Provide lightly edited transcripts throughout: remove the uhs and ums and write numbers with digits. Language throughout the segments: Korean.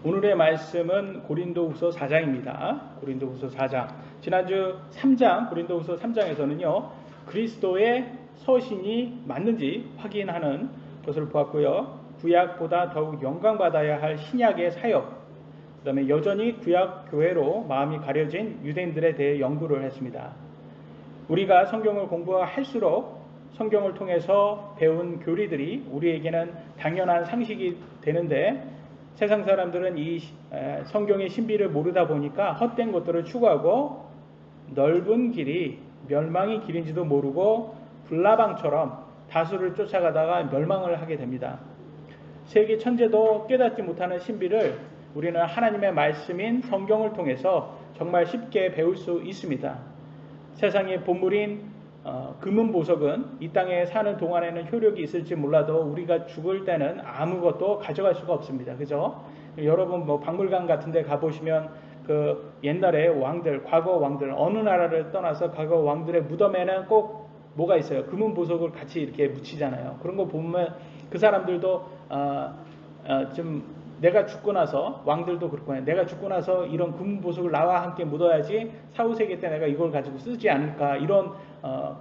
오늘의 말씀은 고린도후서 4장입니다. 고린도후서 4장. 지난주 3장, 고린도후서 3장에서는요, 그리스도의 서신이 맞는지 확인하는 것을 보았고요. 구약보다 더욱 영광받아야 할 신약의 사역, 그 다음에 여전히 구약 교회로 마음이 가려진 유대인들에 대해 연구를 했습니다. 우리가 성경을 공부할수록 성경을 통해서 배운 교리들이 우리에게는 당연한 상식이 되는데, 세상 사람들은 이 성경의 신비를 모르다 보니까 헛된 것들을 추구하고 넓은 길이 멸망의 길인지도 모르고 불나방처럼 다수를 쫓아가다가 멸망을 하게 됩니다. 세계 천재도 깨닫지 못하는 신비를 우리는 하나님의 말씀인 성경을 통해서 정말 쉽게 배울 수 있습니다. 세상의 보물인 금은 보석은 이 땅에 사는 동안에는 효력이 있을지 몰라도 우리가 죽을 때는 아무것도 가져갈 수가 없습니다. 그죠? 여러분 박물관 같은 데 가보시면 그 옛날에 왕들, 과거 왕들, 어느 나라를 떠나서 과거 왕들의 무덤에는 꼭 뭐가 있어요? 금은 보석을 같이 이렇게 묻히잖아요. 그런 거 보면 그 사람들도 좀 내가 죽고 나서, 왕들도 그렇고 내가 죽고 나서 이런 금은 보석을 나와 함께 묻어야지 사후세계 때 내가 이걸 가지고 쓰지 않을까, 이런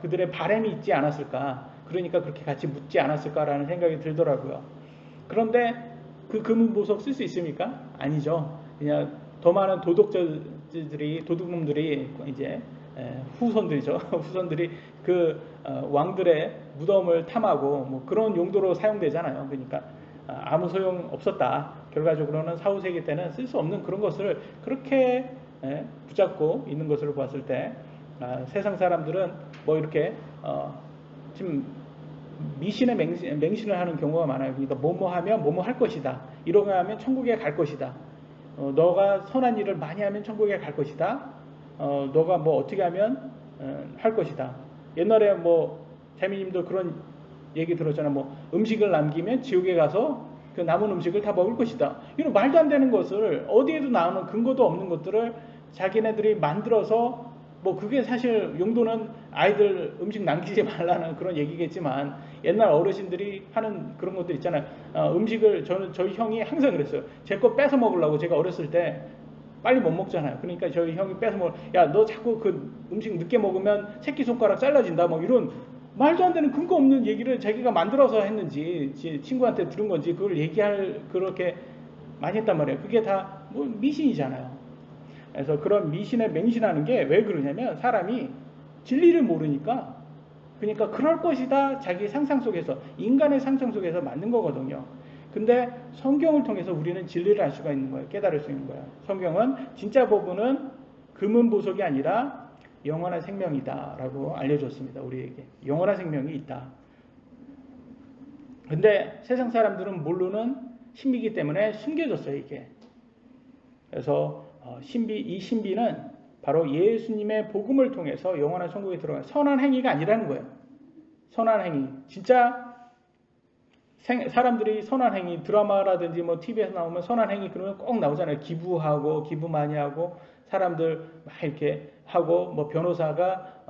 그들의 바람이 있지 않았을까, 그러니까 그렇게 같이 묻지 않았을까라는 생각이 들더라고요. 그런데 그 금은 보석 쓸 수 있습니까? 아니죠. 그냥 더 많은 도둑놈들이 이제 후손들이죠. 후손들이 그 왕들의 무덤을 탐하고 뭐 그런 용도로 사용되잖아요. 그러니까 아무 소용 없었다. 결과적으로는 사후세계 때는 쓸 수 없는 그런 것을 그렇게 붙잡고 있는 것을 봤을 때, 세상 사람들은 뭐 이렇게 지금 미신의 맹신을 하는 경우가 많아요. 그러니까 뭐뭐 하면 뭐뭐 할 것이다. 이러고 하면 천국에 갈 것이다. 너가 선한 일을 많이 하면 천국에 갈 것이다. 너가 뭐 어떻게 하면 할 것이다. 옛날에 뭐 재미님도 그런 얘기 들었잖아. 뭐 음식을 남기면 지옥에 가서 그 남은 음식을 다 먹을 것이다. 이런 말도 안 되는 것을, 어디에도 나오는 근거도 없는 것들을 자기네들이 만들어서, 뭐 그게 사실 용도는 아이들 음식 남기지 말라는 그런 얘기겠지만, 옛날 어르신들이 하는 그런 것들 있잖아요. 음식을 저희 형이 항상 그랬어요. 제 거 뺏어 먹으려고. 제가 어렸을 때 빨리 못 먹잖아요. 그러니까 저희 형이 뺏어 먹을, 야 너 자꾸 그 음식 늦게 먹으면 새끼손가락 잘라진다, 뭐 이런 말도 안 되는 근거 없는 얘기를 자기가 만들어서 했는지 친구한테 들은 건지 그걸 그렇게 많이 했단 말이에요. 그게 다 뭐 미신이잖아요. 그래서 그런 미신에 맹신하는 게 왜 그러냐면, 사람이 진리를 모르니까, 그러니까 그럴 것이다 자기 상상 속에서, 인간의 상상 속에서 만든 거거든요. 근데 성경을 통해서 우리는 진리를 알 수가 있는 거예요. 깨달을 수 있는 거예요. 성경은 진짜 법은 금은 보석이 아니라 영원한 생명이다 라고 알려줬습니다. 우리에게 영원한 생명이 있다. 근데 세상 사람들은 모르는 신비이기 때문에 숨겨졌어요, 이게. 그래서 이 신비는 바로 예수님의 복음을 통해서 영원한 천국에 들어가는 선한 행위가 아니라는 거예요. 선한 행위. 진짜 사람들이 선한 행위, 드라마라든지 뭐 TV에서 나오면 선한 행위 그러면 꼭 나오잖아요. 기부하고, 기부 많이 하고, 사람들 막 이렇게 하고, 뭐 변호사가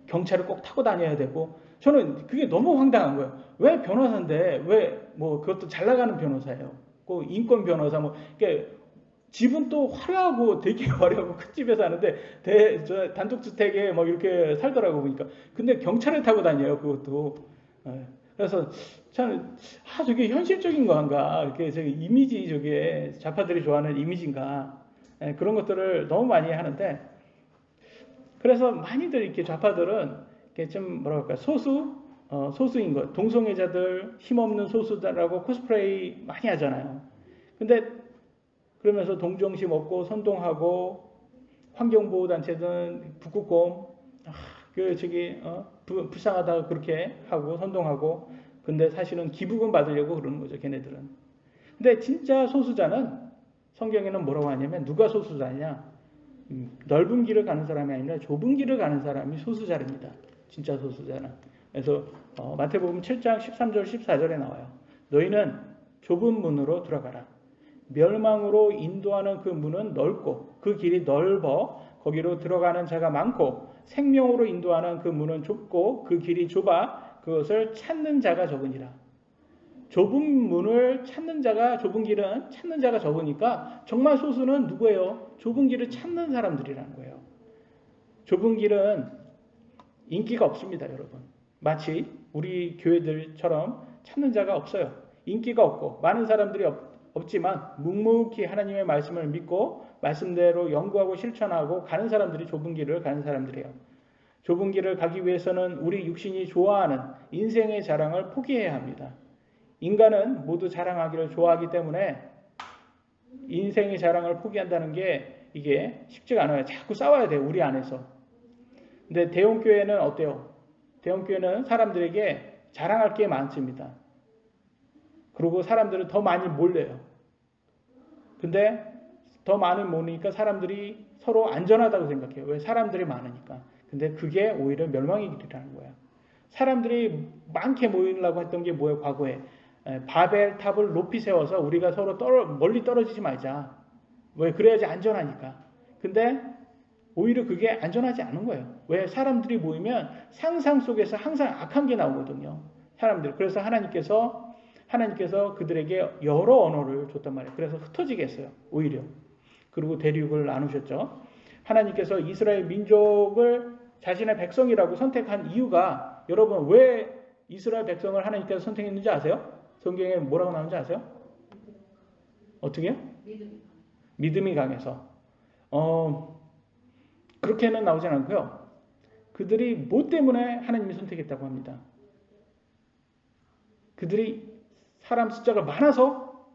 경찰을 꼭 타고 다녀야 되고. 저는 그게 너무 황당한 거예요. 왜 변호사인데, 왜 뭐 그것도 잘 나가는 변호사예요. 꼭 인권 변호사, 뭐 이렇게 집은 또 화려하고, 되게 화려하고 큰 집에 사는데 단독주택에 뭐 이렇게 살더라고 보니까. 근데 경찰을 타고 다녀요, 그것도. 그래서 저는 저게 현실적인 건가, 이렇게 저기 이미지, 저게 좌파들이 좋아하는 이미지인가, 그런 것들을 너무 많이 하는데, 그래서 많이들 이렇게 좌파들은 이렇게 좀 뭐랄까 소수인 것, 동성애자들, 힘없는 소수자라고 코스프레이 많이 하잖아요. 근데 그러면서 동정심 없고 선동하고, 환경보호단체든 북극곰 불쌍하다 그렇게 하고 선동하고, 근데 사실은 기부금 받으려고 그러는 거죠, 걔네들은. 근데 진짜 소수자는 성경에는 뭐라고 하냐면, 누가 소수자냐? 넓은 길을 가는 사람이 아니라 좁은 길을 가는 사람이 소수자랍니다. 진짜 소수자는. 그래서 마태복음 7장 13절 14절에 나와요. 너희는 좁은 문으로 들어가라. 멸망으로 인도하는 그 문은 넓고 그 길이 넓어 거기로 들어가는 자가 많고, 생명으로 인도하는 그 문은 좁고 그 길이 좁아 그것을 찾는 자가 적으니라. 좁은 문을 찾는 자가, 좁은 길은 찾는 자가 적으니까 정말 소수는 누구예요? 좁은 길을 찾는 사람들이라는 거예요. 좁은 길은 인기가 없습니다, 여러분. 마치 우리 교회들처럼 찾는 자가 없어요. 인기가 없고 많은 사람들이 없지만 묵묵히 하나님의 말씀을 믿고 말씀대로 연구하고 실천하고 가는 사람들이 좁은 길을 가는 사람들이에요. 좁은 길을 가기 위해서는 우리 육신이 좋아하는 인생의 자랑을 포기해야 합니다. 인간은 모두 자랑하기를 좋아하기 때문에 인생의 자랑을 포기한다는 게 이게 쉽지가 않아요. 자꾸 싸워야 돼요, 우리 안에서. 근데 대형교회는 어때요? 대형교회는 사람들에게 자랑할 게 많습니다. 그리고 사람들은 더 많이 몰려요. 근데 더 많이 모으니까 사람들이 서로 안전하다고 생각해요. 왜? 사람들이 많으니까. 근데 그게 오히려 멸망의 길이라는 거야. 사람들이 많게 모이려고 했던 게 뭐예요? 과거에 바벨 탑을 높이 세워서 우리가 서로 멀리 떨어지지 말자. 왜? 그래야지 안전하니까. 근데 오히려 그게 안전하지 않은 거예요. 왜? 사람들이 모이면 상상 속에서 항상 악한 게 나오거든요. 사람들. 그래서 하나님께서 그들에게 여러 언어를 줬단 말이에요. 그래서 흩어지게 했어요. 오히려. 그리고 대륙을 나누셨죠. 하나님께서 이스라엘 민족을 자신의 백성이라고 선택한 이유가, 여러분 왜 이스라엘 백성을 하나님께서 선택했는지 아세요? 성경에 뭐라고 나오는지 아세요? 어떻게요? 믿음이 강해서. 그렇게는 나오진 않고요. 그들이 뭐 때문에 하나님이 선택했다고 합니다. 그들이 사람 숫자가 많아서,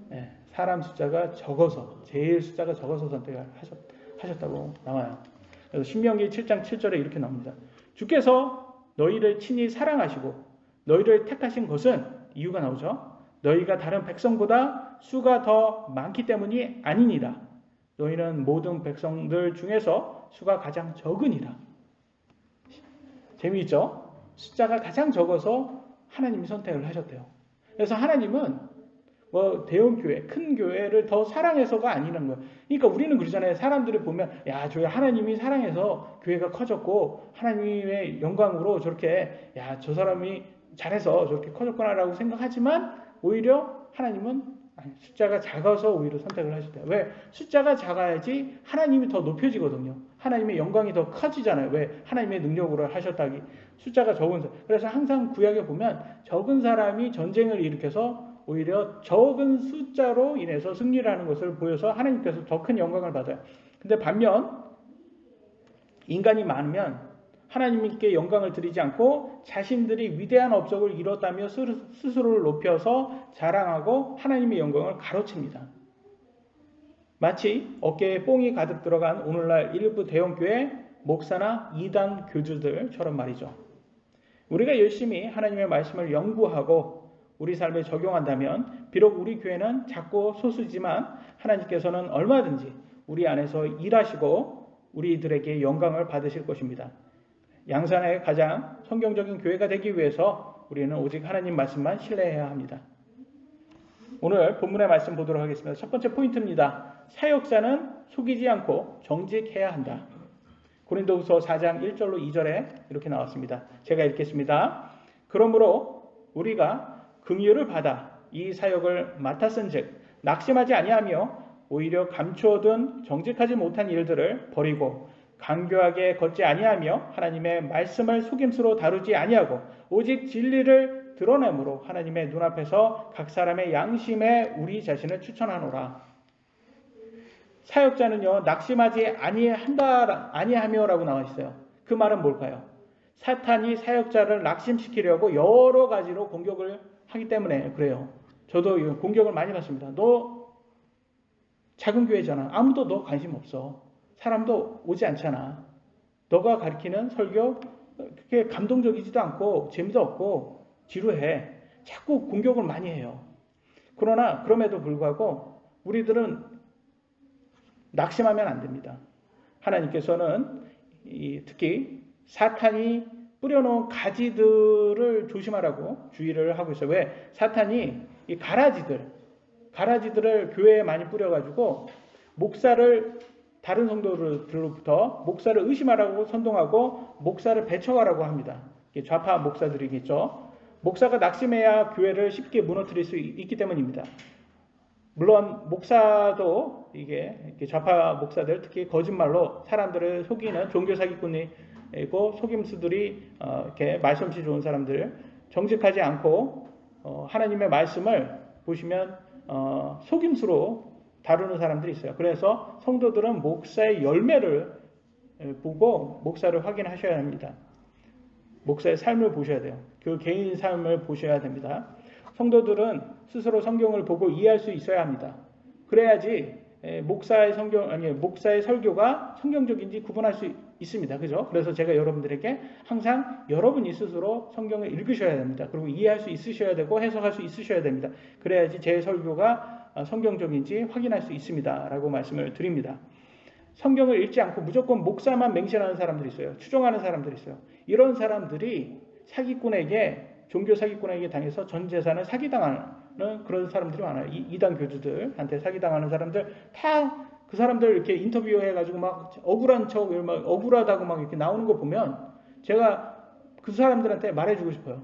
네, 사람 숫자가 적어서, 제일 숫자가 적어서 선택을 하셨다고 나와요. 그래서 신명기 7장 7절에 이렇게 나옵니다. 주께서 너희를 친히 사랑하시고 너희를 택하신 것은, 이유가 나오죠. 너희가 다른 백성보다 수가 더 많기 때문이 아니니라. 너희는 모든 백성들 중에서 수가 가장 적으니라. 재미있죠? 숫자가 가장 적어서 하나님이 선택을 하셨대요. 그래서 하나님은 대형 교회, 큰 교회를 더 사랑해서가 아니라는 거예요. 그러니까 우리는 그러잖아요. 사람들이 보면, 야, 저 하나님이 사랑해서 교회가 커졌고 하나님의 영광으로 저렇게, 야, 저 사람이 잘해서 저렇게 커졌구나라고 생각하지만, 오히려 하나님은 숫자가 작아서 오히려 선택을 하셨대요. 왜? 숫자가 작아야지 하나님이 더 높여지거든요. 하나님의 영광이 더 커지잖아요. 왜? 하나님의 능력으로 하셨다기. 숫자가 적은 사람. 그래서 항상 구약에 보면 적은 사람이 전쟁을 일으켜서 오히려 적은 숫자로 인해서 승리를 하는 것을 보여서 하나님께서 더 큰 영광을 받아요. 근데 반면 인간이 많으면 하나님께 영광을 드리지 않고 자신들이 위대한 업적을 이뤘다며 스스로를 높여서 자랑하고 하나님의 영광을 가로챕니다. 마치 어깨에 뽕이 가득 들어간 오늘날 일부 대형교회 목사나 이단 교주들처럼 말이죠. 우리가 열심히 하나님의 말씀을 연구하고 우리 삶에 적용한다면 비록 우리 교회는 작고 소수지만 하나님께서는 얼마든지 우리 안에서 일하시고 우리들에게 영광을 받으실 것입니다. 양산의 가장 성경적인 교회가 되기 위해서 우리는 오직 하나님 말씀만 신뢰해야 합니다. 오늘 본문의 말씀 보도록 하겠습니다. 첫 번째 포인트입니다. 사역자는 속이지 않고 정직해야 한다. 고린도후서 4장 1절로 2절에 이렇게 나왔습니다. 제가 읽겠습니다. 그러므로 우리가 긍휼을 받아 이 사역을 맡았은즉 낙심하지 아니하며 오히려 감추어둔 정직하지 못한 일들을 버리고 간교하게 걷지 아니하며 하나님의 말씀을 속임수로 다루지 아니하고 오직 진리를 드러내므로 하나님의 눈앞에서 각 사람의 양심에 우리 자신을 추천하노라. 사역자는요, 낙심하지 아니하며라고 나와 있어요. 그 말은 뭘까요? 사탄이 사역자를 낙심시키려고 여러 가지로 공격을 하기 때문에 그래요. 저도 공격을 많이 받습니다. 너 작은 교회잖아. 아무도 너 관심 없어. 사람도 오지 않잖아. 너가 가르치는 설교 그렇게 감동적이지도 않고 재미도 없고 지루해. 자꾸 공격을 많이 해요. 그러나 그럼에도 불구하고 우리들은 낙심하면 안 됩니다. 하나님께서는 특히 사탄이 뿌려놓은 가지들을 조심하라고 주의를 하고 있어요. 왜? 사탄이 이 가라지들을 교회에 많이 뿌려가지고 목사를 다른 성도들로부터 목사를 의심하라고 선동하고 목사를 배척하라고 합니다. 좌파 목사들이겠죠. 목사가 낙심해야 교회를 쉽게 무너뜨릴 수 있기 때문입니다. 물론 목사도 이게 좌파 목사들, 특히 거짓말로 사람들을 속이는 종교 사기꾼이고 속임수들이 이렇게 말솜씨 좋은 사람들, 정직하지 않고 하나님의 말씀을 보시면 속임수로 다루는 사람들이 있어요. 그래서 성도들은 목사의 열매를 보고 목사를 확인하셔야 합니다. 목사의 삶을 보셔야 돼요. 그 개인 삶을 보셔야 됩니다. 성도들은 스스로 성경을 보고 이해할 수 있어야 합니다. 그래야지 목사의 설교가 성경적인지 구분할 수 있습니다. 그죠? 그래서 제가 여러분들에게 항상 여러분이 스스로 성경을 읽으셔야 됩니다. 그리고 이해할 수 있으셔야 되고 해석할 수 있으셔야 됩니다. 그래야지 제 설교가 성경적인지 확인할 수 있습니다. 라고 말씀을 드립니다. 성경을 읽지 않고 무조건 목사만 맹신하는 사람들이 있어요. 추종하는 사람들이 있어요. 이런 사람들이 종교 사기꾼에게 당해서 전 재산을 사기당하는 그런 사람들이 많아요. 이단 교주들한테 사기당하는 사람들, 다 그 사람들 이렇게 인터뷰해가지고 막 억울한 척, 막 억울하다고 막 이렇게 나오는 거 보면 제가 그 사람들한테 말해주고 싶어요.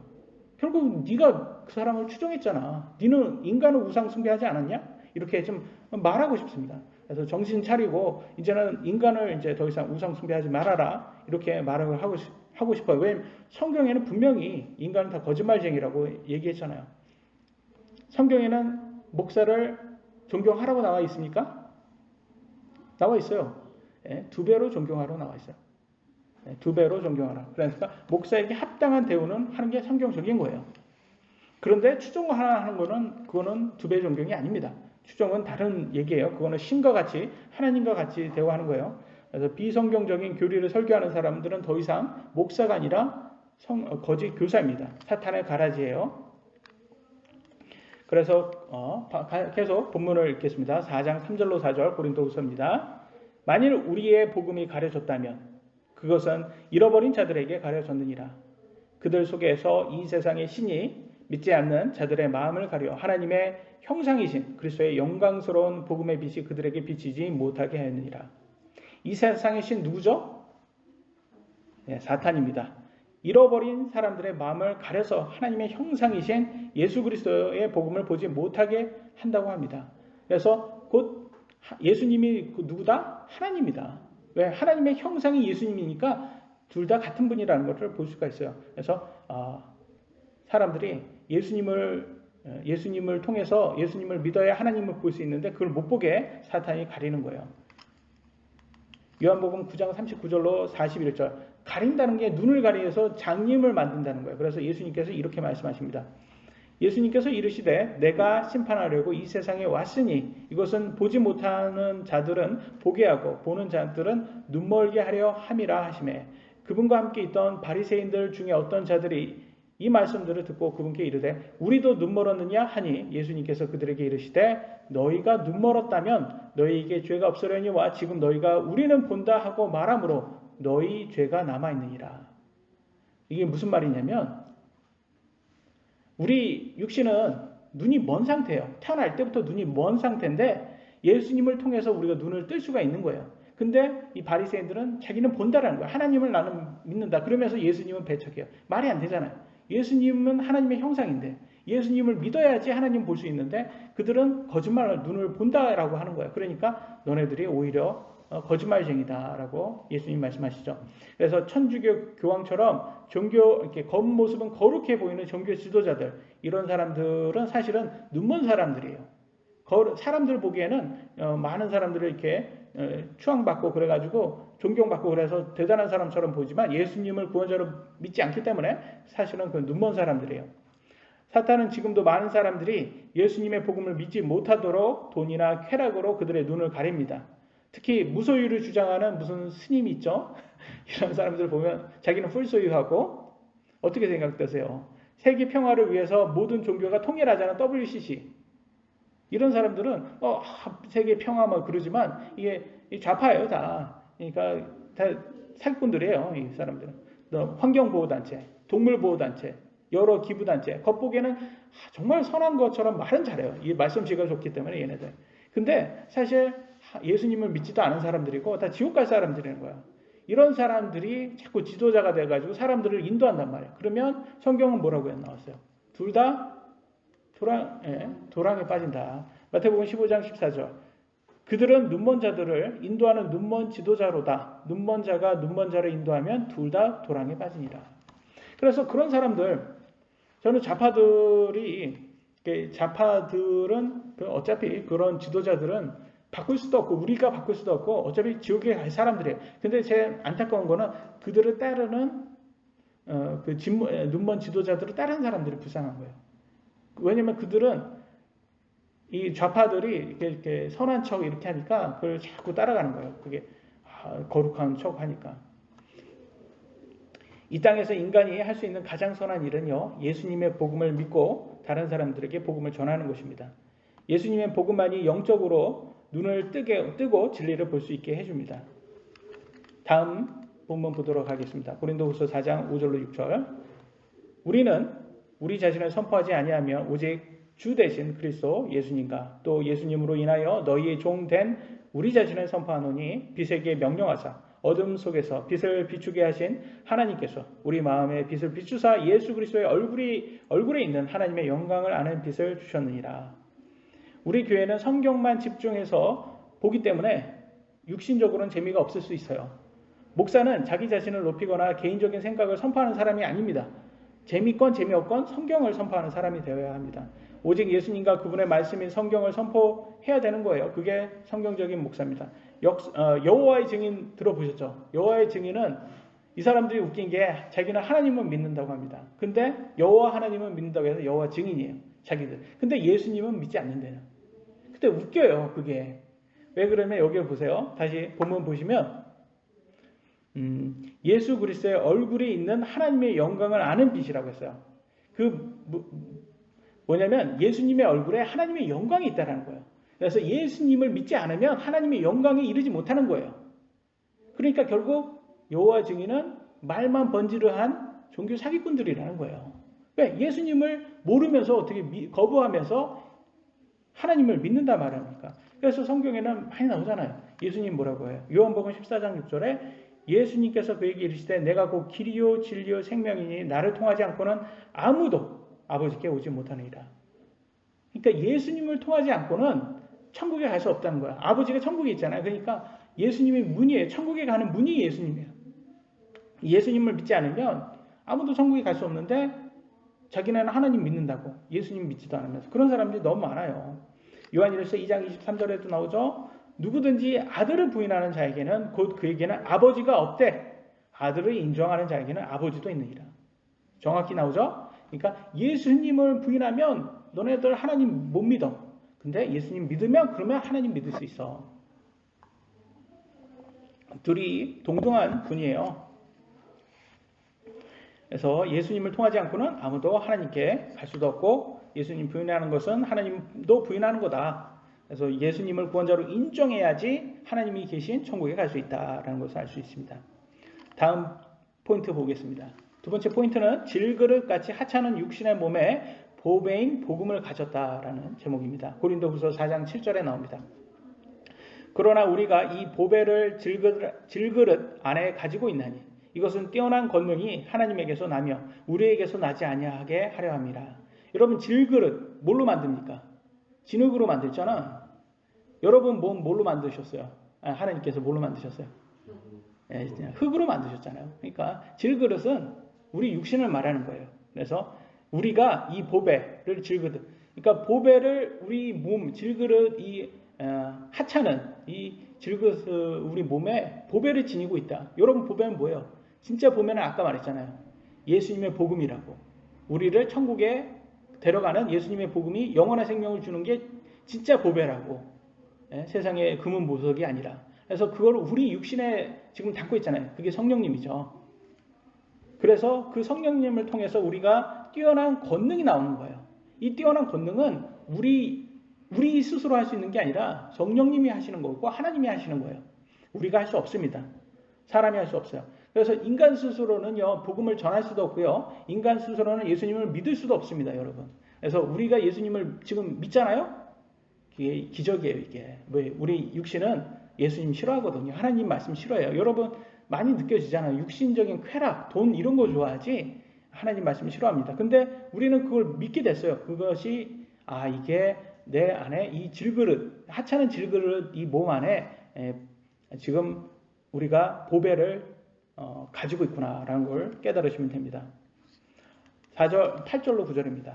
결국 네가 그 사람을 추종했잖아. 너는 인간을 우상 숭배하지 않았냐? 이렇게 좀 말하고 싶습니다. 그래서 정신 차리고 이제는 인간을 이제 더 이상 우상 숭배하지 말아라. 이렇게 말을 하고 싶어요. 왜냐면 성경에는 분명히 인간은 다 거짓말쟁이라고 얘기했잖아요. 성경에는 목사를 존경하라고 나와 있습니까? 나와 있어요. 2배로 존경하라고 나와 있어요. 2배로 존경하라. 그러니까 목사에게 합당한 대우는 하는 게 성경적인 거예요. 그런데 추종하는 거는 그거는 2배 존경이 아닙니다. 추종은 다른 얘기예요. 그거는 신과 같이 하나님과 같이 대우하는 거예요. 그래서 비성경적인 교리를 설교하는 사람들은 더 이상 목사가 아니라 거짓 교사입니다. 사탄의 가라지예요. 그래서 계속 본문을 읽겠습니다. 4장 3절로 4절 고린도후서입니다. 만일 우리의 복음이 가려졌다면 그것은 잃어버린 자들에게 가려졌느니라. 그들 속에서 이 세상의 신이 믿지 않는 자들의 마음을 가려 하나님의 형상이신 그리스도의 영광스러운 복음의 빛이 그들에게 비치지 못하게 하였느니라. 이 세상의 신 누구죠? 사탄입니다. 잃어버린 사람들의 마음을 가려서 하나님의 형상이신 예수 그리스도의 복음을 보지 못하게 한다고 합니다. 그래서 곧 예수님이 누구다? 하나님이다. 왜? 하나님의 형상이 예수님이니까 둘 다 같은 분이라는 것을 볼 수가 있어요. 그래서 사람들이 예수님을 통해서 예수님을 믿어야 하나님을 볼 수 있는데 그걸 못 보게 사탄이 가리는 거예요. 요한복음 9장 39절로 41절. 가린다는 게 눈을 가리해서 장님을 만든다는 거예요. 그래서 예수님께서 이렇게 말씀하십니다. 예수님께서 이르시되 내가 심판하려고 이 세상에 왔으니 이것은 보지 못하는 자들은 보게 하고 보는 자들은 눈멀게 하려 함이라 하시매 그분과 함께 있던 바리새인들 중에 어떤 자들이 이 말씀들을 듣고 그분께 이르되 우리도 눈 멀었느냐 하니 예수님께서 그들에게 이르시되 너희가 눈 멀었다면 너희에게 죄가 없으려니와 지금 너희가 우리는 본다 하고 말하므로 너희 죄가 남아있느니라. 이게 무슨 말이냐면 우리 육신은 눈이 먼 상태예요. 태어날 때부터 눈이 먼 상태인데 예수님을 통해서 우리가 눈을 뜰 수가 있는 거예요. 근데 이 바리새인들은 자기는 본다라는 거예요. 하나님을 나는 믿는다. 그러면서 예수님은 배척해요. 말이 안 되잖아요. 예수님은 하나님의 형상인데 예수님을 믿어야지 하나님 볼 수 있는데 그들은 거짓말을 눈을 본다라고 하는 거예요. 그러니까 너네들이 오히려 거짓말쟁이다라고 예수님 말씀하시죠. 그래서 천주교 교황처럼 이렇게 겉모습은 거룩해 보이는 종교 지도자들 이런 사람들은 사실은 눈먼 사람들이에요. 사람들 보기에는 많은 사람들을 이렇게 추앙받고 그래가지고 존경받고 그래서 대단한 사람처럼 보지만 예수님을 구원자로 믿지 않기 때문에 사실은 그 눈먼 사람들이에요. 사탄은 지금도 많은 사람들이 예수님의 복음을 믿지 못하도록 돈이나 쾌락으로 그들의 눈을 가립니다. 특히 무소유를 주장하는 무슨 스님이 있죠? 이런 사람들 보면 자기는 풀소유하고 어떻게 생각되세요? 세계 평화를 위해서 모든 종교가 통일하자는 WCC 이런 사람들은 세계 평화 뭐 그러지만 이게 좌파예요 다. 그러니까 다 사기꾼들이에요 이 사람들은. 환경보호단체, 동물보호단체, 여러 기부단체. 겉보기에는 정말 선한 것처럼 말은 잘해요. 이 말솜씨가 좋기 때문에 얘네들. 근데 사실 예수님을 믿지도 않은 사람들이고 다 지옥 갈 사람들이라는 거야. 이런 사람들이 자꾸 지도자가 돼가지고 사람들을 인도한단 말이야. 그러면 성경은 뭐라고 나왔어요? 둘 다 도랑에 빠진다. 마태복음 15장 14절. 그들은 눈먼 자들을 인도하는 눈먼 지도자로다. 눈먼 자가 눈먼 자를 인도하면 둘 다 도랑에 빠지니라. 그래서 그런 사람들, 저는 좌파들은 어차피 그런 지도자들은 바꿀 수도 없고 우리가 바꿀 수도 없고 어차피 지옥에 갈 사람들이에요. 근데 제 안타까운 거는 그들을 따르는 눈먼 지도자들을 따르는 사람들이 불쌍한 거예요. 왜냐면 그들은 이 좌파들이 이렇게 선한 척 이렇게 하니까 그걸 자꾸 따라가는 거예요. 그게 거룩한 척 하니까. 이 땅에서 인간이 할 수 있는 가장 선한 일은요, 예수님의 복음을 믿고 다른 사람들에게 복음을 전하는 것입니다. 예수님의 복음만이 영적으로 눈을 뜨고 진리를 볼 수 있게 해줍니다. 다음 본문 보도록 하겠습니다. 고린도후서 4장 5절로 6절. 우리는 우리 자신을 선포하지 아니하며 오직 주 대신 그리스도 예수님과 또 예수님으로 인하여 너희의 종 된 우리 자신을 선포하노니 빛에게 명령하사 어둠 속에서 빛을 비추게 하신 하나님께서 우리 마음에 빛을 비추사 예수 그리스도의 얼굴에 있는 하나님의 영광을 아는 빛을 주셨느니라. 우리 교회는 성경만 집중해서 보기 때문에 육신적으로는 재미가 없을 수 있어요. 목사는 자기 자신을 높이거나 개인적인 생각을 선포하는 사람이 아닙니다. 재밌건 재미없건 성경을 선포하는 사람이 되어야 합니다. 오직 예수님과 그분의 말씀인 성경을 선포해야 되는 거예요. 그게 성경적인 목사입니다. 여호와의 증인 들어보셨죠? 여호와의 증인은 이 사람들이 웃긴 게 자기는 하나님은 믿는다고 합니다. 근데 여호와 하나님은 믿는다고 해서 여호와 증인이에요. 자기들. 근데 예수님은 믿지 않는데요. 근데 웃겨요. 그게. 왜 그러면 여기 보세요. 다시 본문 보시면 예수 그리스도의 얼굴에 있는 하나님의 영광을 아는 빛이라고 했어요. 뭐냐면 예수님의 얼굴에 하나님의 영광이 있다는 거예요. 그래서 예수님을 믿지 않으면 하나님의 영광에 이르지 못하는 거예요. 그러니까 결국 여호와 증인은 말만 번지르한 종교 사기꾼들이라는 거예요. 왜? 예수님을 모르면서 어떻게 거부하면서 하나님을 믿는다 말합니까? 그래서 성경에는 많이 나오잖아요. 예수님 뭐라고 해요? 요한복음 14장 6절에 예수님께서 그에게 이르시되 내가 곧 길이요 진리요 생명이니 나를 통하지 않고는 아무도 아버지께 오지 못하느니라. 그러니까 예수님을 통하지 않고는 천국에 갈 수 없다는 거야. 아버지가 천국에 있잖아요. 그러니까 예수님이 문이에요. 천국에 가는 문이 예수님이에요. 예수님을 믿지 않으면 아무도 천국에 갈 수 없는데 자기는 하나님 믿는다고 예수님 믿지도 않으면서 그런 사람들이 너무 많아요. 요한일서 2장 23절에도 나오죠. 누구든지 아들을 부인하는 자에게는 곧 그에게는 아버지가 없대. 아들을 인정하는 자에게는 아버지도 있느니라. 정확히 나오죠. 그러니까 예수님을 부인하면 너네들 하나님 못 믿어. 근데 예수님 믿으면 그러면 하나님 믿을 수 있어. 둘이 동등한 분이에요. 그래서 예수님을 통하지 않고는 아무도 하나님께 갈 수도 없고 예수님 부인하는 것은 하나님도 부인하는 거다. 그래서 예수님을 구원자로 인정해야지 하나님이 계신 천국에 갈 수 있다라는 것을 알 수 있습니다. 다음 포인트 보겠습니다. 두 번째 포인트는 질그릇같이 하찮은 육신의 몸에 보배인 복음을 가졌다라는 제목입니다. 고린도후서 4장 7절에 나옵니다. 그러나 우리가 이 보배를 질그릇 안에 가지고 있나니 이것은 뛰어난 권능이 하나님에게서 나며 우리에게서 나지 아니하게 하려 함이라. 여러분 질그릇 뭘로 만듭니까? 진흙으로 만들잖아. 여러분 몸 뭘로 만드셨어요? 하나님께서 뭘로 만드셨어요? 흙으로 만드셨잖아요. 그러니까 질그릇은 우리 육신을 말하는 거예요. 그래서 우리가 이 보배를 질그릇, 그러니까 보배를 우리 몸 질그릇 하찮은 이 질그릇 우리 몸에 보배를 지니고 있다. 여러분 보배는 뭐예요? 진짜 보배는 아까 말했잖아요. 예수님의 복음이라고. 우리를 천국에 데려가는 예수님의 복음이 영원한 생명을 주는 게 진짜 보배라고. 세상의 금은 보석이 아니라. 그래서 그걸 우리 육신에 지금 담고 있잖아요. 그게 성령님이죠. 그래서 그 성령님을 통해서 우리가 뛰어난 권능이 나오는 거예요. 이 뛰어난 권능은 우리 스스로 할 수 있는 게 아니라 성령님이 하시는 거고 하나님이 하시는 거예요. 우리가 할 수 없습니다. 사람이 할 수 없어요. 그래서 인간 스스로는요, 복음을 전할 수도 없고요. 인간 스스로는 예수님을 믿을 수도 없습니다, 여러분. 그래서 우리가 예수님을 지금 믿잖아요? 이게 기적이에요, 이게. 왜 우리 육신은 예수님 싫어하거든요. 하나님 말씀 싫어해요. 여러분 많이 느껴지잖아요. 육신적인 쾌락, 돈 이런 거 좋아하지 하나님 말씀 싫어합니다. 근데 우리는 그걸 믿게 됐어요. 그것이 이게 내 안에 이 질그릇, 하찮은 질그릇 이 몸 안에 지금 우리가 보배를 가지고 있구나라는 걸 깨달으시면 됩니다. 8절로 9절입니다.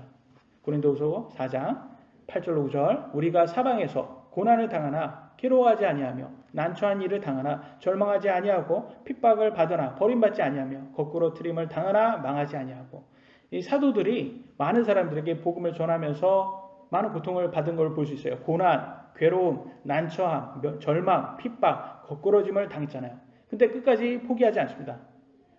고린도후서 4장 8절로 9절. 우리가 사방에서 고난을 당하나 괴로워하지 아니하며 난처한 일을 당하나 절망하지 아니하고 핍박을 받으나 버림받지 아니하며 거꾸로 트림을 당하나 망하지 아니하고. 이 사도들이 많은 사람들에게 복음을 전하면서 많은 고통을 받은 걸 볼 수 있어요. 고난, 괴로움, 난처함, 절망, 핍박, 거꾸러짐을 당했잖아요. 근데 끝까지 포기하지 않습니다.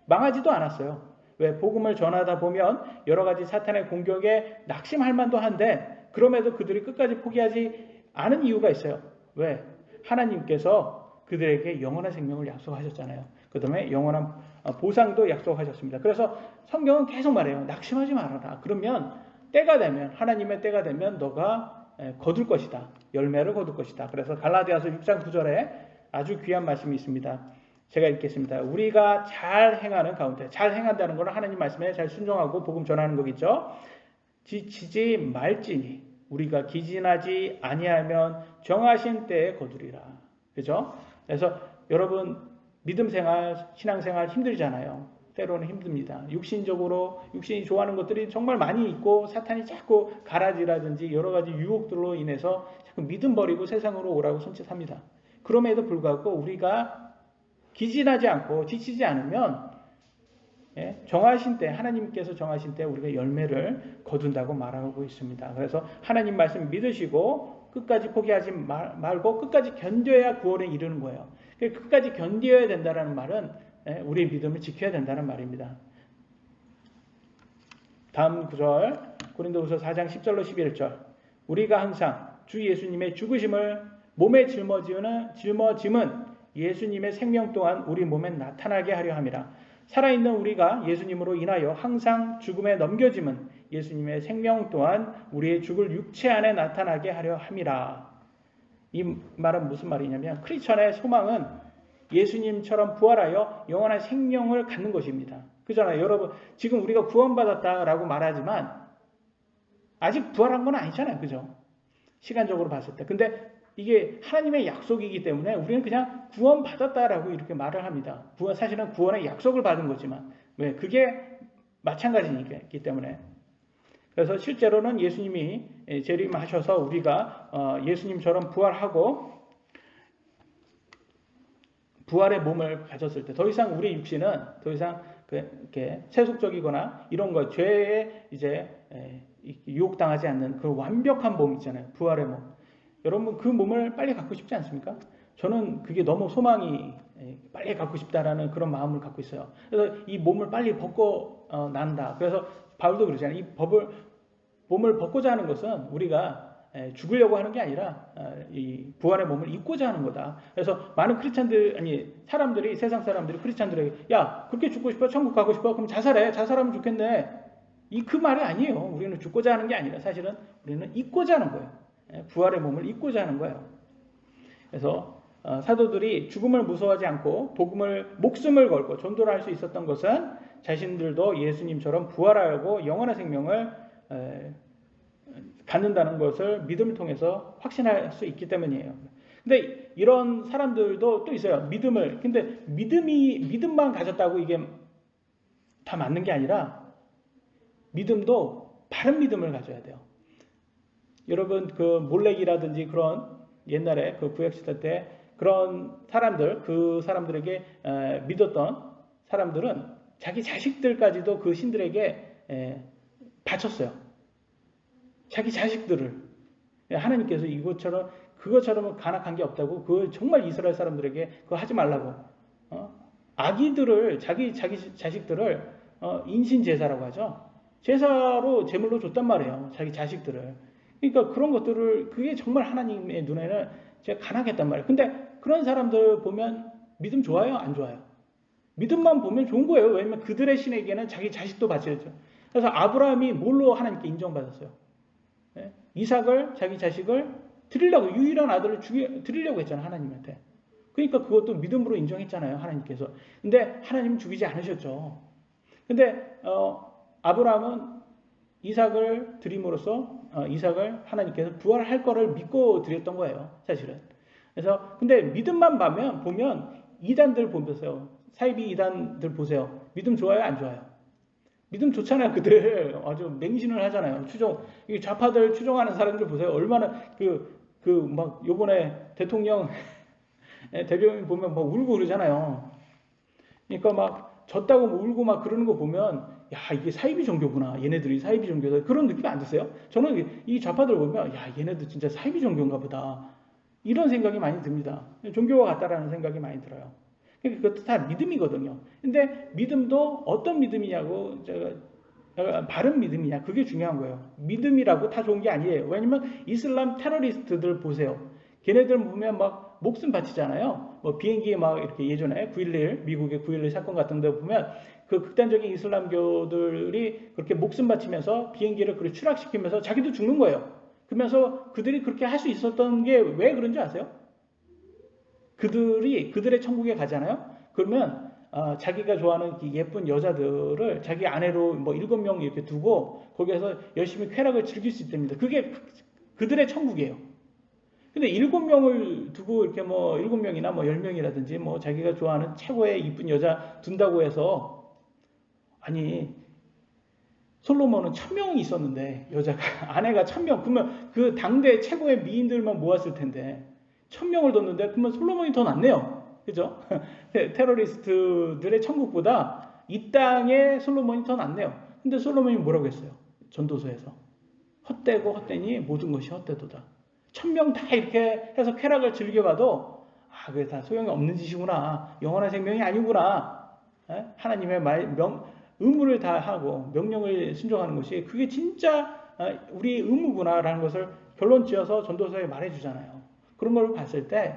망하지도 않았어요. 왜? 복음을 전하다 보면 여러 가지 사탄의 공격에 낙심할 만도 한데 그럼에도 그들이 끝까지 포기하지 않은 이유가 있어요. 왜? 하나님께서 그들에게 영원한 생명을 약속하셨잖아요. 그 다음에 영원한 보상도 약속하셨습니다. 그래서 성경은 계속 말해요. 낙심하지 말아라. 그러면 때가 되면, 하나님의 때가 되면 너가 거둘 것이다. 열매를 거둘 것이다. 그래서 갈라디아서 6장 9절에 아주 귀한 말씀이 있습니다. 제가 읽겠습니다. 우리가 잘 행하는 가운데, 잘 행한다는 것은 하나님 말씀에 잘 순종하고 복음 전하는 거겠죠. 지치지 말지니 우리가 기진하지 아니하면 정하신 때에 거두리라. 그죠? 그래서 여러분 믿음 생활, 신앙 생활 힘들잖아요. 때로는 힘듭니다. 육신이 좋아하는 것들이 정말 많이 있고 사탄이 자꾸 가라지라든지 여러 가지 유혹들로 인해서 자꾸 믿음 버리고 세상으로 오라고 손짓합니다. 그럼에도 불구하고 우리가 기진하지 않고 지치지 않으면 정하신 때, 하나님께서 정하신 때 우리가 열매를 거둔다고 말하고 있습니다. 그래서 하나님 말씀 믿으시고 끝까지 포기하지 말고 끝까지 견뎌야 구원에 이르는 거예요. 끝까지 견뎌야 된다는 말은 우리의 믿음을 지켜야 된다는 말입니다. 다음 구절 고린도후서 4장 10절로 11절. 우리가 항상 주 예수님의 죽으심을 몸에 짊어짐은 예수님의 생명 또한 우리 몸에 나타나게 하려 함이라. 살아있는 우리가 예수님으로 인하여 항상 죽음에 넘겨짐은 예수님의 생명 또한 우리의 죽을 육체 안에 나타나게 하려 함이라. 이 말은 무슨 말이냐면 크리스천의 소망은 예수님처럼 부활하여 영원한 생명을 갖는 것입니다. 그잖아요. 여러분 지금 우리가 구원받았다라고 말하지만 아직 부활한 건 아니잖아요. 그죠? 시간적으로 봤을 때. 근데 이게 하나님의 약속이기 때문에 우리는 그냥 구원받았다라고 이렇게 말을 합니다. 사실은 구원의 약속을 받은 거지만 왜? 그게 마찬가지이기 때문에. 그래서 실제로는 예수님이 재림하셔서 우리가 예수님처럼 부활하고 부활의 몸을 가졌을 때 더 이상 우리 육신은 더 이상 이렇게 세속적이거나 이런 것 죄에 이제 유혹당하지 않는 그 완벽한 몸 있잖아요. 부활의 몸. 여러분 그 몸을 빨리 갖고 싶지 않습니까? 저는 그게 너무 소망이 빨리 갖고 싶다라는 그런 마음을 갖고 있어요. 그래서 이 몸을 빨리 벗고 난다. 그래서 바울도 그러잖아요. 이 몸을 벗고자 하는 것은 우리가 죽으려고 하는 게 아니라 이 부활의 몸을 입고자 하는 거다. 그래서 많은 사람들이 세상 사람들이 크리스찬들에게 야 그렇게 죽고 싶어? 천국 가고 싶어? 그럼 자살해. 자살하면 좋겠네. 그 말이 아니에요. 우리는 죽고자 하는 게 아니라 사실은 우리는 입고자 하는 거예요. 부활의 몸을 입고자 하는 거예요. 그래서 사도들이 죽음을 무서워하지 않고 목숨을 걸고 전도를 할 수 있었던 것은 자신들도 예수님처럼 부활하고 영원한 생명을 갖는다는 것을 믿음을 통해서 확신할 수 있기 때문이에요. 근데 이런 사람들도 또 있어요. 근데 믿음만 가졌다고 이게 다 맞는 게 아니라 믿음도 바른 믿음을 가져야 돼요. 여러분 그 몰렉이라든지 그런 옛날에 그 구약시대 때 그런 사람들, 그 사람들에게 믿었던 사람들은 자기 자식들까지도 그 신들에게 바쳤어요. 자기 자식들을. 하나님께서 그것처럼 간악한 게 없다고 그 정말 이스라엘 사람들에게 그거 하지 말라고. 아기들을 자기 자식들을 인신제사라고 하죠. 제사로 제물로 줬단 말이에요. 자기 자식들을. 그러니까 그런 것들을 그게 정말 하나님의 눈에는 제가 간악했단 말이에요. 근데 그런 사람들 보면 믿음 좋아요? 안 좋아요? 믿음만 보면 좋은 거예요. 왜냐하면 그들의 신에게는 자기 자식도 바쳐야죠. 그래서 아브라함이 뭘로 하나님께 인정받았어요? 이삭을 자기 자식을 드리려고 유일한 아들을 드리려고 했잖아요. 하나님한테. 그러니까 그것도 믿음으로 인정했잖아요. 하나님께서. 근데 하나님은 죽이지 않으셨죠. 근데 아브라함은 이삭을 드림으로써 이삭을 하나님께서 부활할 거를 믿고 드렸던 거예요. 사실은. 그래서 근데 믿음만 보면 이단들 보세요. 사이비 이단들 보세요. 믿음 좋아요? 안 좋아요? 믿음 좋잖아요. 그들 아주 맹신을 하잖아요. 이 좌파들 추종하는 사람들 보세요. 얼마나 막 요번에 대통령 대변인 보면 막 울고 그러잖아요. 그러니까 막 졌다고 뭐 울고 막 그러는 거 보면 야 이게 사이비 종교구나. 얘네들이 사이비 종교다. 그런 느낌 안 드세요? 저는 이 좌파들 보면 야 얘네들 진짜 사이비 종교인가 보다. 이런 생각이 많이 듭니다. 종교와 같다라는 생각이 많이 들어요. 그러니까 그것도 다 믿음이거든요. 근데 믿음도 어떤 믿음이냐고 바른 믿음이냐 그게 중요한 거예요. 믿음이라고 다 좋은 게 아니에요. 왜냐면 이슬람 테러리스트들 보세요. 걔네들 보면 막 목숨 바치잖아요. 뭐 비행기에 막 이렇게 예전에 9.11 미국의 9.11 사건 같은 데 보면 그 극단적인 이슬람교들이 그렇게 목숨 바치면서 비행기를 그렇게 추락시키면서 자기도 죽는 거예요. 그러면서 그들이 그렇게 할 수 있었던 게 왜 그런지 아세요? 그들의 천국에 가잖아요. 그러면 자기가 좋아하는 예쁜 여자들을 자기 아내로 뭐 7명 이렇게 두고 거기에서 열심히 쾌락을 즐길 수 있답니다. 그게 그들의 천국이에요. 근데 7명을 두고 이렇게 뭐 7명이나 뭐 10명이라든지 뭐 자기가 좋아하는 최고의 이쁜 여자 둔다고 해서 아니 솔로몬은 1000명이 있었는데 여자가 아내가 1000명 그러면 그 당대 최고의 미인들만 모았을 텐데 1000명을 뒀는데 그러면 솔로몬이 더 낫네요. 그죠? 테러리스트들의 천국보다 이 땅의 솔로몬이 더 낫네요. 근데 솔로몬이 뭐라고 했어요? 전도서에서 헛되고 헛되니 모든 것이 헛되도다. 1000명 다 이렇게 해서 쾌락을 즐겨봐도 그게 다 소용이 없는 짓이구나. 영원한 생명이 아니구나. 하나님의 의무를 다 하고 명령을 순종하는 것이 그게 진짜 우리 의무구나라는 것을 결론 지어서 전도서에 말해주잖아요. 그런 걸 봤을 때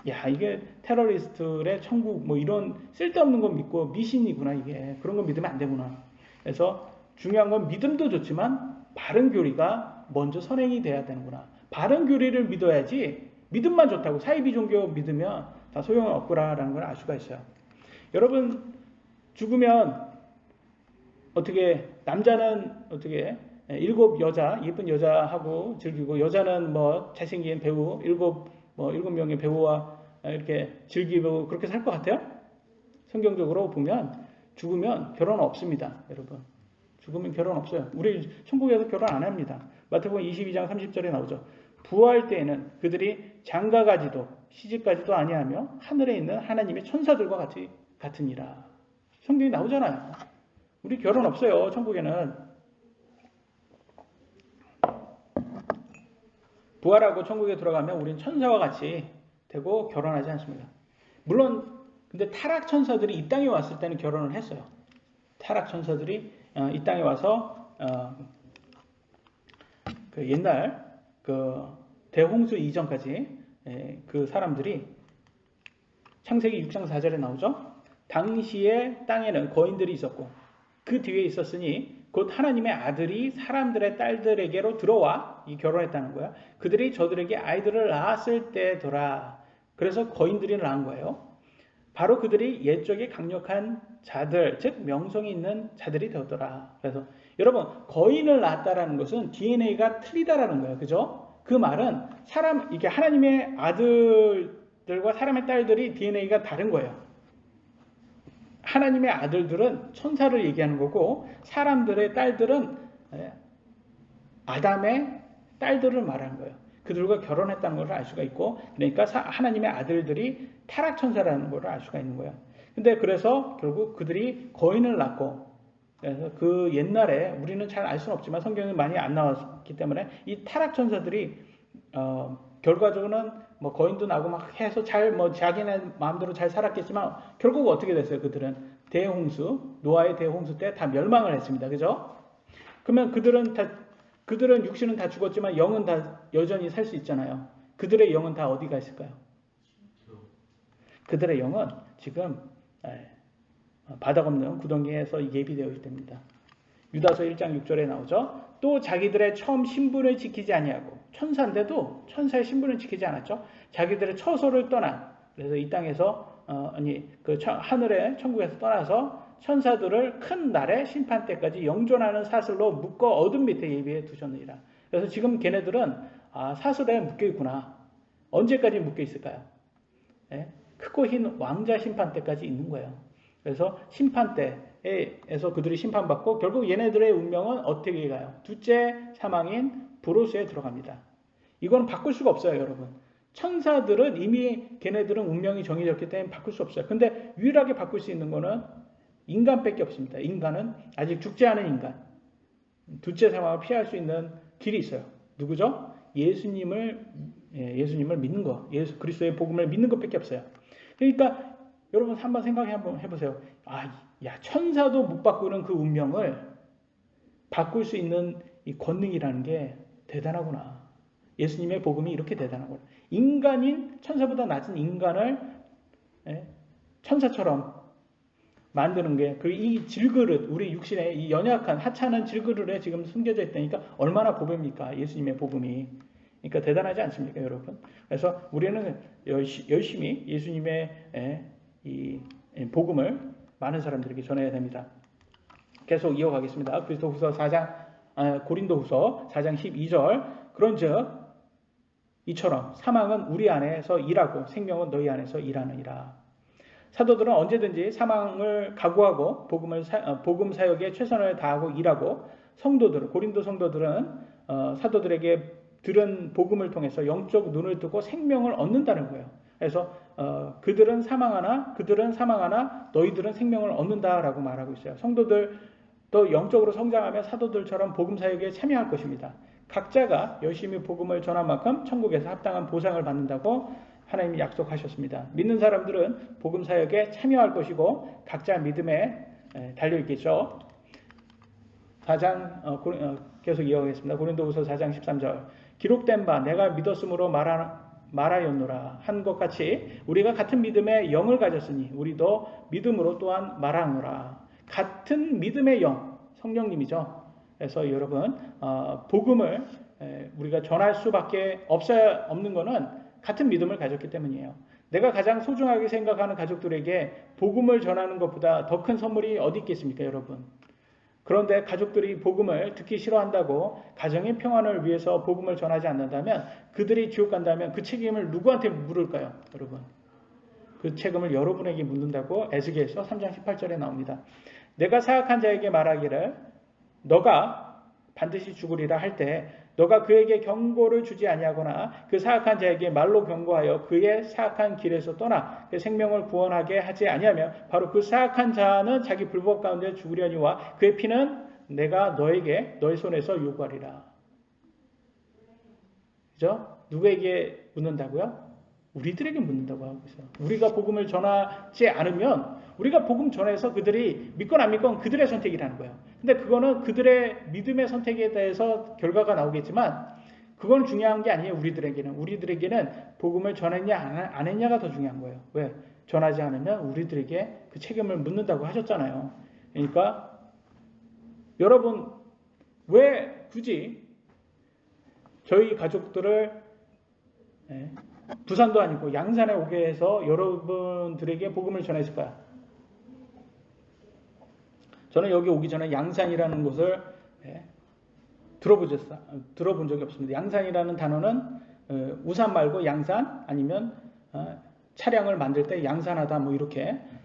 야 이게 테러리스트의 천국 뭐 이런 쓸데없는 거 믿고 미신이구나 이게 그런 거 믿으면 안 되구나. 그래서 중요한 건 믿음도 좋지만 바른 교리가 먼저 선행이 돼야 되는구나. 바른 교리를 믿어야지 믿음만 좋다고 사이비 종교 믿으면 다 소용은 없구나라는 걸 알 수가 있어요. 여러분 죽으면 어떻게 남자는 어떻게 7 여자 예쁜 여자하고 즐기고 여자는 뭐 잘생긴 배우 7명의 배우와 이렇게 즐기고 그렇게 살 것 같아요? 성경적으로 보면 죽으면 결혼 없습니다. 여러분 죽으면 결혼 없어요. 우리 천국에서 결혼 안 합니다. 마태복음 22장 30절에 나오죠. 부활 때에는 그들이 장가가지도 시집가지도 아니하며 하늘에 있는 하나님의 천사들과 같으니라. 성경이 나오잖아요. 우리 결혼 없어요. 천국에는. 부활하고 천국에 들어가면 우린 천사와 같이 되고 결혼하지 않습니다. 물론 근데 타락 천사들이 이 땅에 왔을 때는 결혼을 했어요. 타락 천사들이 이 땅에 와서 그 옛날 그 대홍수 이전까지 그 사람들이 창세기 6장 4절에 나오죠. 당시에 땅에는 거인들이 있었고 그 뒤에 있었으니 곧 하나님의 아들이 사람들의 딸들에게로 들어와 결혼했다는 거야. 그들이 저들에게 아이들을 낳았을 때더라. 그래서 거인들이 낳은 거예요. 바로 그들이 옛적에 강력한 자들, 즉 명성이 있는 자들이 되었더라. 그래서 여러분 거인을 낳았다라는 것은 DNA가 틀리다라는 거예요. 그죠? 그 말은 이게 하나님의 아들들과 사람의 딸들이 DNA가 다른 거예요. 하나님의 아들들은 천사를 얘기하는 거고 사람들의 딸들은 아담의 딸들을 말하는 거예요. 그들과 결혼했다는 것을 알 수가 있고 그러니까 하나님의 아들들이 타락천사라는 것을 알 수가 있는 거예요. 근데 그래서 결국 그들이 거인을 낳고 그래서 그 옛날에 우리는 잘 알 수는 없지만 성경에 많이 안 나왔기 때문에 이 타락천사들이 결과적으로는 뭐 거인도 나고 막 해서 자기네 마음대로 잘 살았겠지만 결국 어떻게 됐어요? 그들은 노아의 대홍수 때 다 멸망을 했습니다. 그죠? 그러면 그들은 육신은 다 죽었지만 영은 다 여전히 살 수 있잖아요. 그들의 영은 다 어디가 있을까요? 그들의 영은 지금 바닥 없는 구덩이에서 예비되어 있답니다. 유다서 1장 6절에 나오죠. 또 자기들의 처음 신분을 지키지 아니하고, 천사인데도 천사의 신분을 지키지 않았죠. 자기들의 처소를 떠나, 그래서 이 땅에서 하늘의 천국에서 떠나서 천사들을 큰 날의 심판 때까지 영존하는 사슬로 묶어 어둠 밑에 예비해 두셨느니라. 그래서 지금 걔네들은 사슬에 묶여 있구나. 언제까지 묶여 있을까요? 예? 크고 흰 왕자 심판 때까지 있는 거예요. 그래서 심판 때에서 그들이 심판받고 결국 얘네들의 운명은 어떻게 가요? 둘째 사망인 브로스에 들어갑니다. 이건 바꿀 수가 없어요, 여러분. 천사들은 이미 걔네들은 운명이 정해졌기 때문에 바꿀 수 없어요. 근데 유일하게 바꿀 수 있는 거는 인간밖에 없습니다. 인간은 아직 죽지 않은 인간. 둘째 사망을 피할 수 있는 길이 있어요. 누구죠? 예수님을 믿는 거. 예수 그리스도의 복음을 믿는 것밖에 없어요. 그러니까 여러분 한번 한번 해보세요. 천사도 못 바꾸는 그 운명을 바꿀 수 있는 이 권능이라는 게 대단하구나. 예수님의 복음이 이렇게 대단하구나. 인간인 천사보다 낮은 인간을 천사처럼 만드는 게 이 질그릇, 우리 육신의 이 연약한 하찮은 질그릇에 지금 숨겨져 있다니까 얼마나 보배입니까? 예수님의 복음이. 그러니까 대단하지 않습니까, 여러분? 그래서 우리는 열심히 예수님의 이 복음을 많은 사람들에게 전해야 됩니다. 계속 이어가겠습니다. 고린도후서 4장 12절. 그런즉 이처럼 사망은 우리 안에서 일하고 생명은 너희 안에서 일하느니라. 사도들은 언제든지 사망을 각오하고 복음 사역에 최선을 다하고 일하고, 고린도 성도들은 사도들에게 들은 복음을 통해서 영적 눈을 뜨고 생명을 얻는다는 거예요. 그래서 그들은 사망하나 너희들은 생명을 얻는다라고 말하고 있어요. 성도들도 영적으로 성장하며 사도들처럼 복음 사역에 참여할 것입니다. 각자가 열심히 복음을 전한 만큼 천국에서 합당한 보상을 받는다고 하나님이 약속하셨습니다. 믿는 사람들은 복음 사역에 참여할 것이고 각자 믿음에 달려있겠죠. 4장 계속 이어가겠습니다. 고린도후서 4장 13절. 기록된 바 내가 믿었으므로 말하였노라 한 것 같이 우리가 같은 믿음의 영을 가졌으니 우리도 믿음으로 또한 말하노라. 같은 믿음의 영, 성령님이죠. 그래서 여러분 복음을 우리가 전할 수밖에 없는 것은 같은 믿음을 가졌기 때문이에요. 내가 가장 소중하게 생각하는 가족들에게 복음을 전하는 것보다 더 큰 선물이 어디 있겠습니까, 여러분? 그런데 가족들이 복음을 듣기 싫어한다고 가정의 평안을 위해서 복음을 전하지 않는다면, 그들이 지옥 간다면 그 책임을 누구한테 물을까요, 여러분? 그 책임을 여러분에게 묻는다고 에스겔서 3장 18절에 나옵니다. 내가 사악한 자에게 말하기를 너가 반드시 죽으리라 할 때 너가 그에게 경고를 주지 아니하거나 그 사악한 자에게 말로 경고하여 그의 사악한 길에서 떠나 그 생명을 구원하게 하지 아니하면 바로 그 사악한 자는 자기 불법 가운데 죽으려니와 그의 피는 내가 너에게 너의 손에서 요구하리라. 그죠? 누구에게 묻는다고요? 우리들에게 묻는다고 하고 있어요. 우리가 복음을 전하지 않으면 우리가 복음 전해서 그들이 믿건 안 믿건 그들의 선택이라는 거예요. 근데 그거는 그들의 믿음의 선택에 대해서 결과가 나오겠지만 그건 중요한 게 아니에요. 우리들에게는 복음을 전했냐 안 했냐가 더 중요한 거예요. 왜? 전하지 않으면 우리들에게 그 책임을 묻는다고 하셨잖아요. 그러니까 여러분 왜 굳이 저희 가족들을 부산도 아니고 양산에 오게 해서 여러분들에게 복음을 전했을까요? 저는 여기 오기 전에 양산이라는 곳을 들어본 적이 없습니다. 양산이라는 단어는 우산 말고 양산 아니면 차량을 만들 때 양산하다 뭐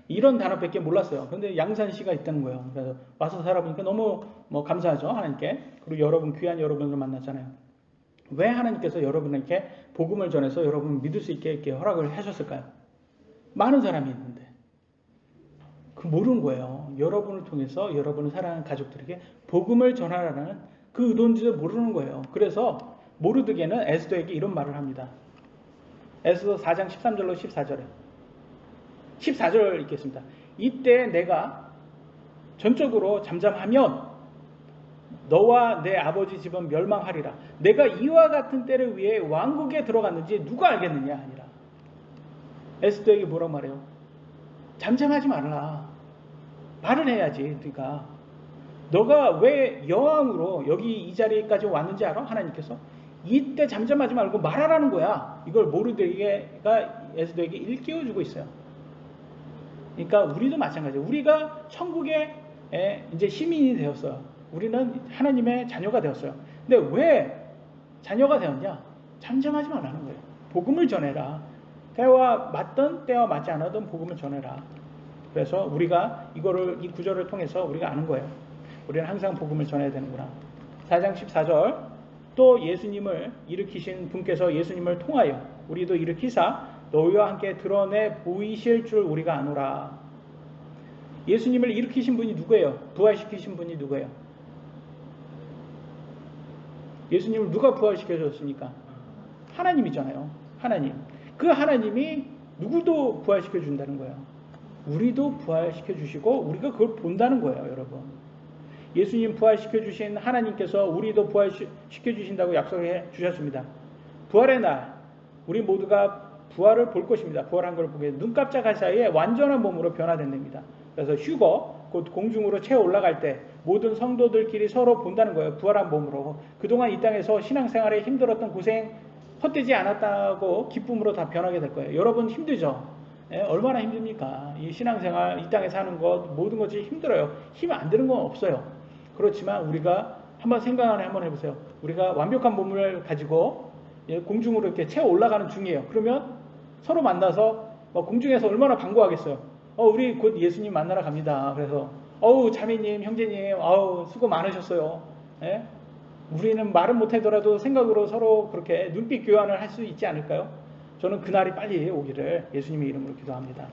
이런 단어밖에 몰랐어요. 그런데 양산시가 있다는 거예요. 그래서 와서 살아보니까 너무 감사하죠, 하나님께. 그리고 귀한 여러분을 만났잖아요. 왜 하나님께서 여러분에게 복음을 전해서 여러분을 믿을 수 있게 이렇게 허락을 하셨을까요? 많은 사람이 있는데 모르는 거예요. 여러분을 통해서 여러분을 사랑하는 가족들에게 복음을 전하라는 그 의도인지도 모르는 거예요. 그래서 모르드게는 에스더에게 이런 말을 합니다. 에스더 4장 13절로 14절에 14절 읽겠습니다. 이때 내가 전적으로 잠잠하면 너와 내 아버지 집은 멸망하리라. 내가 이와 같은 때를 위해 왕국에 들어갔는지 누가 알겠느냐 아니라. 에스더에게 뭐라고 말해요? 잠잠하지 말라. 말을 해야지. 그러니까 너가 왜 여왕으로 여기 이 자리까지 왔는지 알아? 하나님께서 이때 잠잠하지 말고 말하라는 거야. 이걸 모르드게가 에스더에게 일깨워주고 있어요. 그러니까 우리도 마찬가지예요. 우리가 천국의 이제 시민이 되었어요. 우리는 하나님의 자녀가 되었어요. 근데 왜 자녀가 되었냐? 잠잠하지 말라는 거예요. 복음을 전해라. 때와 맞든 때와 맞지 않았든 복음을 전해라. 그래서 우리가 이 구절을 통해서 우리가 아는 거예요. 우리는 항상 복음을 전해야 되는구나. 4장 14절 또 예수님을 일으키신 분께서 예수님을 통하여 우리도 일으키사 너희와 함께 드러내 보이실 줄 우리가 아노라. 예수님을 일으키신 분이 누구예요? 부활시키신 분이 누구예요? 예수님을 누가 부활시켜줬습니까? 하나님이잖아요. 하나님. 그 하나님이 누구도 부활시켜 준다는 거예요. 우리도 부활시켜 주시고 우리가 그걸 본다는 거예요, 여러분. 예수님 부활시켜 주신 하나님께서 우리도 부활시켜 주신다고 약속해 주셨습니다. 부활의 날 우리 모두가 부활을 볼 것입니다. 부활한 걸 보게 눈 깜짝할 사이에 완전한 몸으로 변화된답니다. 그래서 휴거 곧 공중으로 채워 올라갈 때 모든 성도들끼리 서로 본다는 거예요. 부활한 몸으로. 그동안 이 땅에서 신앙생활에 힘들었던 고생 헛되지 않았다고 기쁨으로 다 변하게 될 거예요. 여러분 힘들죠? 얼마나 힘듭니까? 이 신앙생활 이 땅에 사는 것 모든 것이 힘들어요. 힘 안 드는 건 없어요. 그렇지만 우리가 한번 생각 안에 한번 해보세요. 우리가 완벽한 몸을 가지고 공중으로 이렇게 채워 올라가는 중이에요. 그러면 서로 만나서 공중에서 얼마나 반가워하겠어요. 우리 곧 예수님 만나러 갑니다. 그래서 자매님, 형제님, 수고 많으셨어요. 예? 우리는 말은 못하더라도 생각으로 서로 그렇게 눈빛 교환을 할 수 있지 않을까요? 저는 그날이 빨리 오기를 예수님의 이름으로 기도합니다.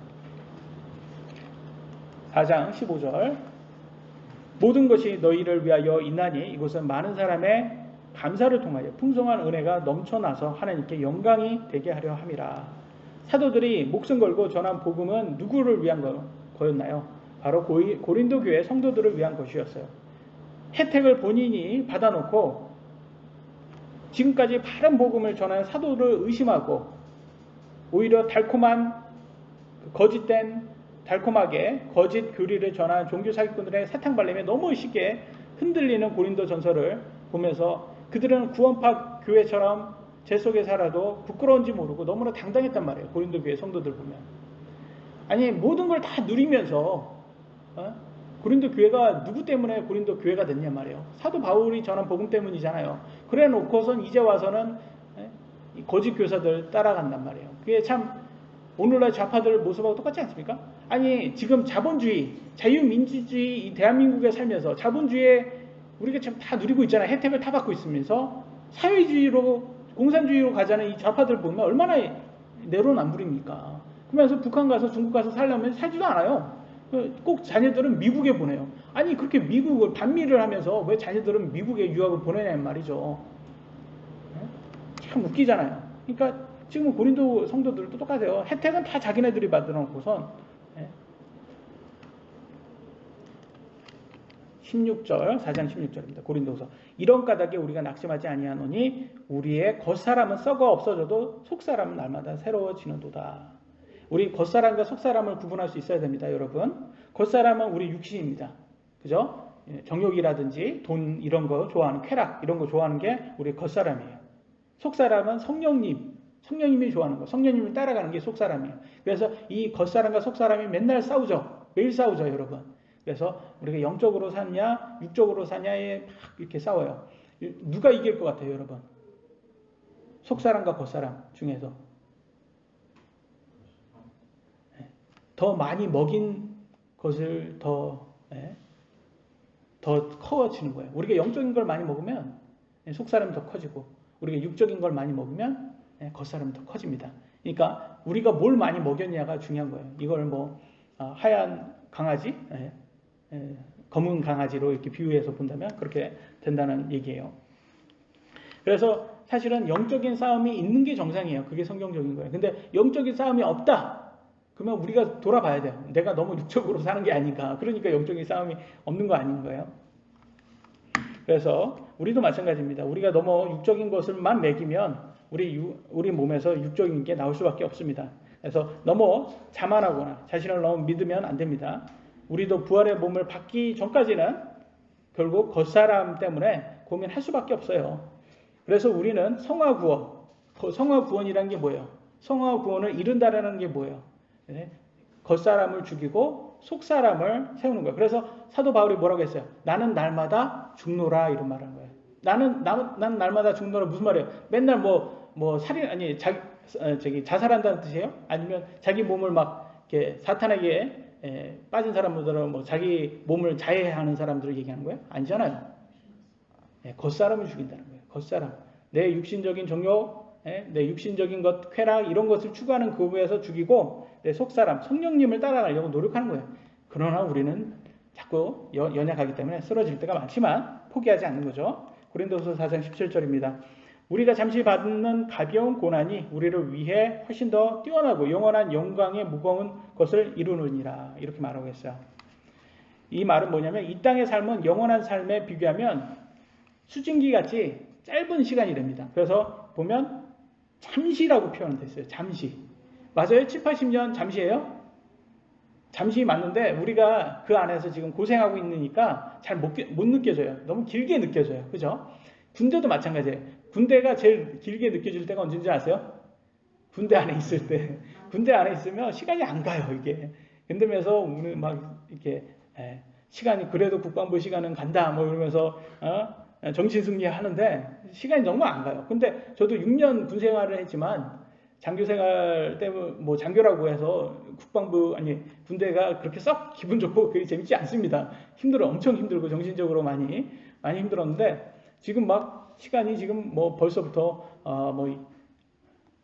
4장 15절 모든 것이 너희를 위하여 있나니 이곳은 많은 사람의 감사를 통하여 풍성한 은혜가 넘쳐나서 하나님께 영광이 되게 하려 함이라. 사도들이 목숨 걸고 전한 복음은 누구를 위한 거였나요? 바로 고린도 교회 성도들을 위한 것이었어요. 혜택을 본인이 받아놓고 지금까지 바른 복음을 전하는 사도를 의심하고 오히려 달콤하게 거짓 교리를 전한 종교 사기꾼들의 사탕발림에 너무 쉽게 흔들리는 고린도 전설을 보면서 그들은 구원파 교회처럼 제 속에 살아도 부끄러운지 모르고 너무나 당당했단 말이에요. 고린도 교회 성도들 보면. 아니 모든 걸 다 누리면서 고린도 교회가 누구 때문에 고린도 교회가 됐냐 말이에요. 사도 바울이 전한 복음 때문이잖아요. 그래 놓고선 이제 와서는 거짓 교사들 따라간단 말이에요. 그게 참 오늘날 좌파들 모습하고 똑같지 않습니까? 아니 지금 자본주의, 자유민주주의 이 대한민국에 살면서 자본주의에 우리가 참 다 누리고 있잖아요. 혜택을 다 받고 있으면서 사회주의로 공산주의로 가자는 이 좌파들 보면 얼마나 내로남불입니까? 그러면서 북한 가서 중국 가서 살려면 살지도 않아요. 꼭 자녀들은 미국에 보내요. 아니 그렇게 미국을 반미를 하면서 왜 자녀들은 미국에 유학을 보내냐는 말이죠. 참 웃기잖아요. 그러니까 지금 고린도 성도들도 똑같아요. 혜택은 다 자기네들이 받아놓고선 16절 4장 16절입니다. 고린도서 이런 까닭에 우리가 낙심하지 아니하노니 우리의 겉사람은 썩어 없어져도 속사람은 날마다 새로워지는도다. 우리 겉사람과 속사람을 구분할 수 있어야 됩니다. 여러분 겉사람은 우리 육신입니다. 그죠? 정욕이라든지 돈 이런 거 좋아하는 쾌락 이런 거 좋아하는 게 우리 겉사람이에요. 속사람은 성령님이 좋아하는 거 성령님을 따라가는 게 속사람이에요. 그래서 이 겉사람과 속사람이 맨날 싸우죠. 매일 싸우죠 여러분. 그래서 우리가 영적으로 사냐 육적으로 사냐에 막 이렇게 싸워요. 누가 이길 것 같아요 여러분? 속사람과 겉사람 중에서 더 많이 먹인 것을 더 커지는 거예요. 우리가 영적인 걸 많이 먹으면 속사람이 더 커지고 우리가 육적인 걸 많이 먹으면 겉사람이 더 커집니다. 그러니까 우리가 뭘 많이 먹였냐가 중요한 거예요. 이걸 하얀 강아지 검은 강아지로 이렇게 비유해서 본다면 그렇게 된다는 얘기예요. 그래서 사실은 영적인 싸움이 있는 게 정상이에요. 그게 성경적인 거예요. 근데 영적인 싸움이 없다. 그러면 우리가 돌아봐야 돼요. 내가 너무 육적으로 사는 게 아닌가. 그러니까 영적인 싸움이 없는 거 아닌 거예요. 그래서 우리도 마찬가지입니다. 우리가 너무 육적인 것을만 먹이면 우리 몸에서 육적인 게 나올 수밖에 없습니다. 그래서 너무 자만하거나 자신을 너무 믿으면 안 됩니다. 우리도 부활의 몸을 받기 전까지는 결국 겉사람 때문에 고민할 수밖에 없어요. 그래서 우리는 성화구원, 성화구원이라는 게 뭐예요? 성화구원을 이룬다라는 게 뭐예요? 네? 겉사람을 죽이고 속사람을 세우는 거예요. 그래서 사도 바울이 뭐라고 했어요? 나는 날마다 죽노라 이런 말을 한 거예요. 나는 날마다 죽노라 무슨 말이에요? 맨날 뭐 살인 아니 자살한다는 뜻이에요? 아니면 자기 몸을 막 이렇게 사탄에게 빠진 사람들은 뭐 자기 몸을 자해하는 사람들을 얘기하는 거예요? 아니잖아요. 겉사람을 죽인다는 거예요. 겉사람. 내 육신적인 정욕, 내 육신적인 것, 쾌락 이런 것을 추구하는 그 위에서 죽이고 내 속사람, 성령님을 따라가려고 노력하는 거예요. 그러나 우리는 자꾸 연약하기 때문에 쓰러질 때가 많지만 포기하지 않는 거죠. 고린도서 4장 17절입니다. 우리가 잠시 받는 가벼운 고난이 우리를 위해 훨씬 더 뛰어나고 영원한 영광의 무거운 것을 이루느니라 이렇게 말하고 있어요. 이 말은 뭐냐면 이 땅의 삶은 영원한 삶에 비교하면 수증기 같이 짧은 시간이 됩니다. 그래서 보면 잠시라고 표현됐어요. 잠시. 맞아요? 7, 80년 잠시예요? 잠시 맞는데 우리가 그 안에서 지금 고생하고 있으니까 잘 못 느껴져요. 너무 길게 느껴져요. 그죠? 군대도 마찬가지예요. 군대가 제일 길게 느껴질 때가 언제인지 아세요? 군대 안에 있을 때. 군대 안에 있으면 시간이 안 가요, 이게. 근데면서 우리 막 이렇게 시간이 그래도 국방부 시간은 간다 뭐 이러면서 정신승리 하는데 시간이 너무 안 가요. 근데 저도 6년 군 생활을 했지만 장교 생활 때문에 뭐 장교라고 해서 국방부 아니 군대가 그렇게 썩 기분 좋고 그게 재밌지 않습니다. 힘들어, 엄청 힘들고 정신적으로 많이 힘들었는데 지금 막 시간이 지금 뭐 벌써부터 뭐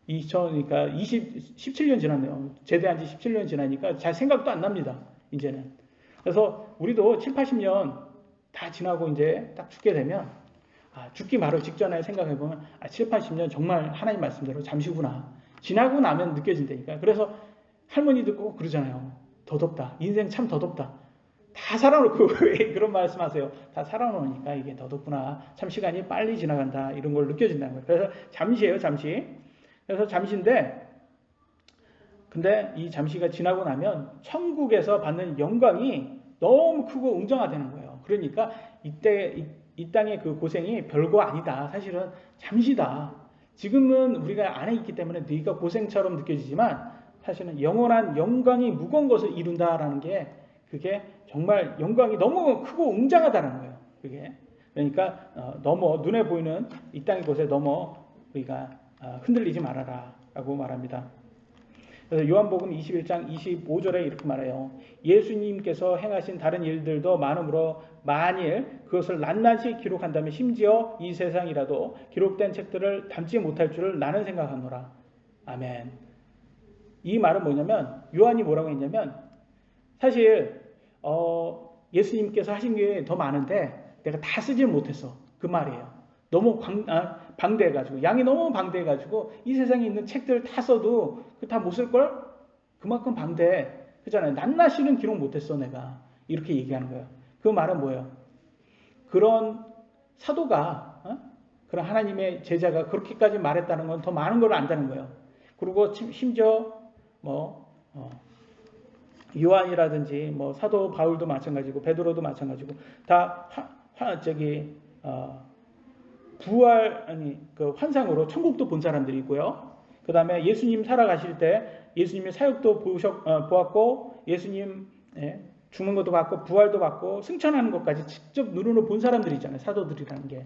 2000그러니까 17년 지났네요. 제대한 지 17년 지나니까 잘 생각도 안 납니다. 이제는. 그래서 우리도 7, 80년 다 지나고 이제 딱 죽게 되면 죽기 바로 직전에 생각해보면 7, 80년 정말 하나님 말씀대로 잠시구나. 지나고 나면 느껴진다니까. 그래서 할머니도 꼭 그러잖아요. 더덥다. 인생 참 더덥다. 다 살아놓고 왜 그런 말씀하세요. 다 살아놓으니까 이게 더덥구나. 참 시간이 빨리 지나간다. 이런 걸 느껴진다는 거예요. 그래서 잠시예요. 잠시. 그래서 잠시인데 근데 이 잠시가 지나고 나면 천국에서 받는 영광이 너무 크고 웅장하다는 거예요. 그러니까 이때 이 땅의 그 고생이 별거 아니다. 사실은 잠시다. 지금은 우리가 안에 있기 때문에 네가 고생처럼 느껴지지만 사실은 영원한 영광이 무거운 것을 이룬다라는 게 그게 정말 영광이 너무 크고 웅장하다는 거예요. 그게 그러니까 눈에 보이는 이 땅의 것에 너무 우리가 흔들리지 말아라 라고 말합니다. 그래서 요한복음 21장 25절에 이렇게 말해요. 예수님께서 행하신 다른 일들도 많으므로 만일 그것을 낱낱이 기록한다면 심지어 이 세상이라도 기록된 책들을 담지 못할 줄을 나는 생각하노라. 아멘. 이 말은 뭐냐면 요한이 뭐라고 했냐면 사실 예수님께서 하신 게 더 많은데 내가 다 쓰질 못했어. 그 말이에요. 너무 방대해가지고 양이 너무 방대해가지고 이 세상에 있는 책들 다 써도 다 못 쓸걸? 그만큼 방대해. 그잖아요. 낱낱이는 기록 못했어 내가. 이렇게 얘기하는 거예요. 그 말은 뭐예요? 그런 사도가 그런 하나님의 제자가 그렇게까지 말했다는 건 더 많은 걸 안다는 거예요. 그리고 심지어 요한이라든지 사도 바울도 마찬가지고 베드로도 마찬가지고 다 그 환상으로 천국도 본 사람들이고요. 그 다음에 예수님 살아가실 때 예수님의 사역도 보았고 예수님 죽는 것도 봤고 부활도 봤고 승천하는 것까지 직접 눈으로 본 사람들이잖아요. 사도들이라는 게.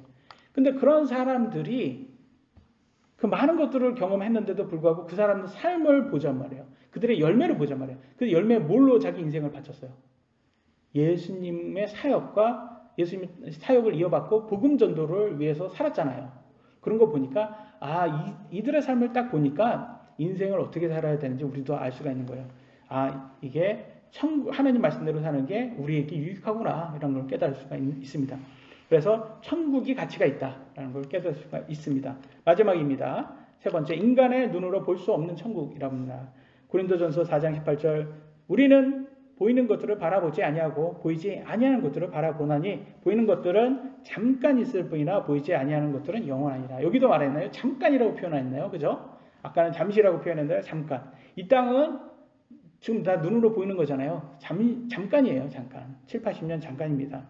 근데 그런 사람들이 그 많은 것들을 경험했는데도 불구하고 그 사람의 삶을 보잔 말이에요. 그들의 열매를 보잔 말이에요. 그 열매 뭘로 자기 인생을 바쳤어요? 예수님의 사역과 예수님의 사역을 이어받고 복음 전도를 위해서 살았잖아요. 그런 거 보니까 이들의 삶을 딱 보니까 인생을 어떻게 살아야 되는지 우리도 알 수가 있는 거예요. 이게 하나님 말씀대로 사는 게 우리에게 유익하구나 이런 걸 깨달을 수가 있습니다. 그래서 천국이 가치가 있다라는 걸 깨달을 수가 있습니다. 마지막입니다. 세 번째, 인간의 눈으로 볼 수 없는 천국이라고 합니다. 고린도전서 4장 18절 우리는 보이는 것들을 바라보지 아니하고 보이지 아니하는 것들을 바라보나니 보이는 것들은 잠깐 있을 뿐이나 보이지 아니하는 것들은 영원하니라. 여기도 말했나요? 잠깐이라고 표현했나요? 그죠? 아까는 잠시라고 표현했는데 잠깐. 이 땅은 지금 다 눈으로 보이는 거잖아요. 잠깐이에요. 잠깐. 7, 80년 잠깐입니다.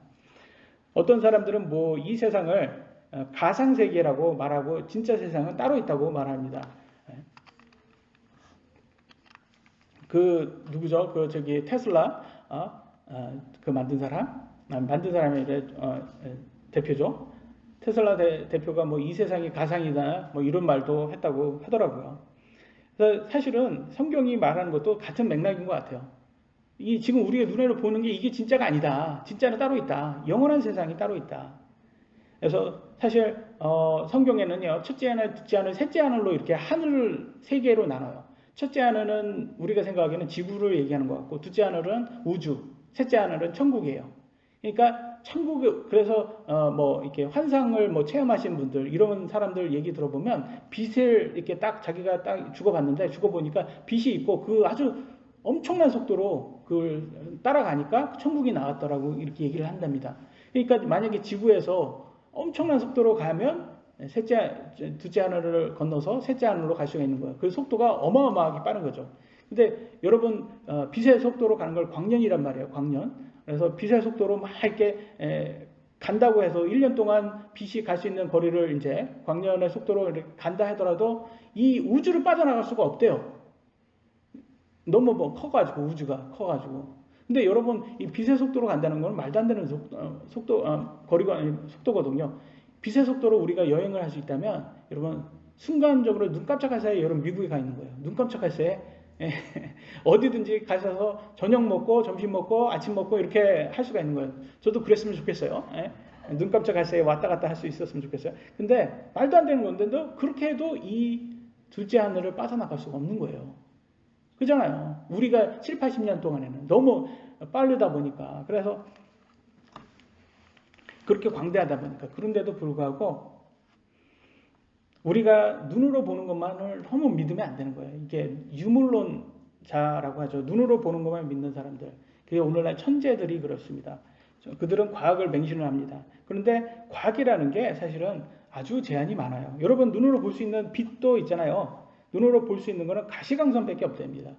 어떤 사람들은 뭐 이 세상을 가상 세계라고 말하고 진짜 세상은 따로 있다고 말합니다. 그 누구죠? 그 저기 테슬라 그 만든 사람 만든 사람이 대표죠. 테슬라 대표가 뭐 이 세상이 가상이다 뭐 이런 말도 했다고 하더라고요. 그래서 사실은 성경이 말하는 것도 같은 맥락인 것 같아요. 이 지금 우리가 눈으로 보는 게 이게 진짜가 아니다. 진짜는 따로 있다. 영원한 세상이 따로 있다. 그래서 사실 성경에는요 첫째 하늘, 둘째 하늘, 셋째 하늘로 이렇게 하늘 세 개로 나눠요. 첫째 하늘은 우리가 생각하기에는 지구를 얘기하는 것 같고, 둘째 하늘은 우주, 셋째 하늘은 천국이에요. 그러니까 천국, 그래서 뭐 이렇게 환상을 뭐 체험하신 분들, 이런 사람들 얘기 들어보면 빛을 이렇게 딱 자기가 딱 죽어봤는데, 죽어보니까 빛이 있고 그 아주 엄청난 속도로 그걸 따라가니까 천국이 나왔더라고 이렇게 얘기를 한답니다. 그러니까 만약에 지구에서 엄청난 속도로 가면 둘째 하늘을 건너서 셋째 하늘로 갈 수가 있는 거예요. 그 속도가 어마어마하게 빠른 거죠. 근데 여러분 빛의 속도로 가는 걸 광년이란 말이에요. 광년. 그래서 빛의 속도로 막 이렇게 간다고 해서 1년 동안 빛이 갈 수 있는 거리를 이제 광년의 속도로 이렇게 간다 하더라도 이 우주를 빠져나갈 수가 없대요. 너무 뭐 커가지고 우주가 커가지고. 근데 여러분 이 빛의 속도로 간다는 건 말도 안 되는 속도거든요. 빛의 속도로 우리가 여행을 할 수 있다면 여러분 순간적으로 눈 깜짝할 사이에 여러분 미국에 가 있는 거예요. 눈 깜짝할 사이에 어디든지 가셔서 저녁 먹고 점심 먹고 아침 먹고 이렇게 할 수가 있는 거예요. 저도 그랬으면 좋겠어요. 눈 깜짝할 사이에 왔다 갔다 할 수 있었으면 좋겠어요. 근데 말도 안 되는 건데도 그렇게 해도 이 둘째 하늘을 빠져나갈 수가 없는 거예요. 그잖아요. 우리가 7, 80년 동안에는 너무 빠르다 보니까. 그래서 그렇게 광대하다 보니까. 그런데도 불구하고 우리가 눈으로 보는 것만을 너무 믿으면 안 되는 거예요. 이게 유물론자라고 하죠. 눈으로 보는 것만 믿는 사람들. 그게 오늘날 천재들이 그렇습니다. 그들은 과학을 맹신을 합니다. 그런데 과학이라는 게 사실은 아주 제한이 많아요. 여러분 눈으로 볼 수 있는 빛도 있잖아요. 눈으로 볼 수 있는 거는 가시광선밖에 없답니다.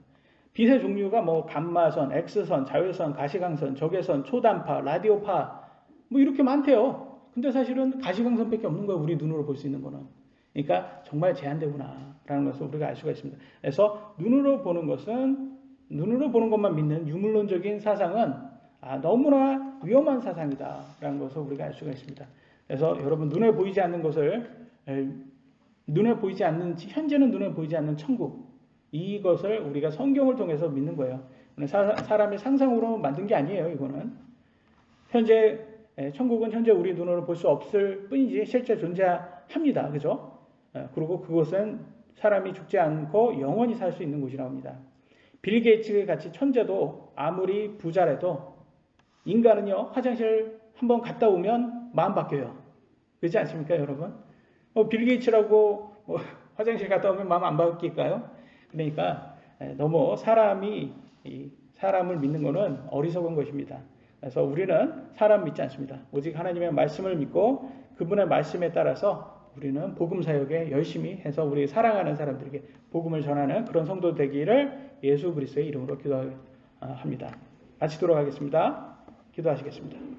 빛의 종류가 뭐 감마선, X선, 자외선, 가시광선, 적외선, 초단파, 라디오파 뭐 이렇게 많대요. 근데 사실은 가시광선밖에 없는 거예요. 우리 눈으로 볼 수 있는 거는. 그러니까 정말 제한되구나 라는 것을 우리가 알 수가 있습니다. 그래서 눈으로 보는 것만 믿는 유물론적인 사상은 너무나 위험한 사상이다 라는 것을 우리가 알 수가 있습니다. 그래서 여러분 눈에 보이지 않는 것을 현재는 눈에 보이지 않는 천국, 이것을 우리가 성경을 통해서 믿는 거예요. 사람의 상상으로 만든 게 아니에요. 이거는 천국은 현재 우리 눈으로 볼 수 없을 뿐이지 실제 존재합니다. 그죠? 그리고 그것은 사람이 죽지 않고 영원히 살 수 있는 곳이라고 합니다. 빌 게이츠 같이 천재도 아무리 부자라도 인간은요 화장실 한번 갔다 오면 마음 바뀌어요. 그렇지 않습니까, 여러분? 빌 게이츠라고 화장실 갔다 오면 마음 안 바뀔까요? 그러니까 너무 사람을 믿는 것은 어리석은 것입니다. 그래서 우리는 사람 믿지 않습니다. 오직 하나님의 말씀을 믿고 그분의 말씀에 따라서 우리는 복음 사역에 열심히 해서 우리 사랑하는 사람들에게 복음을 전하는 그런 성도 되기를 예수 그리스도의 이름으로 기도합니다. 마치도록 하겠습니다. 기도하시겠습니다.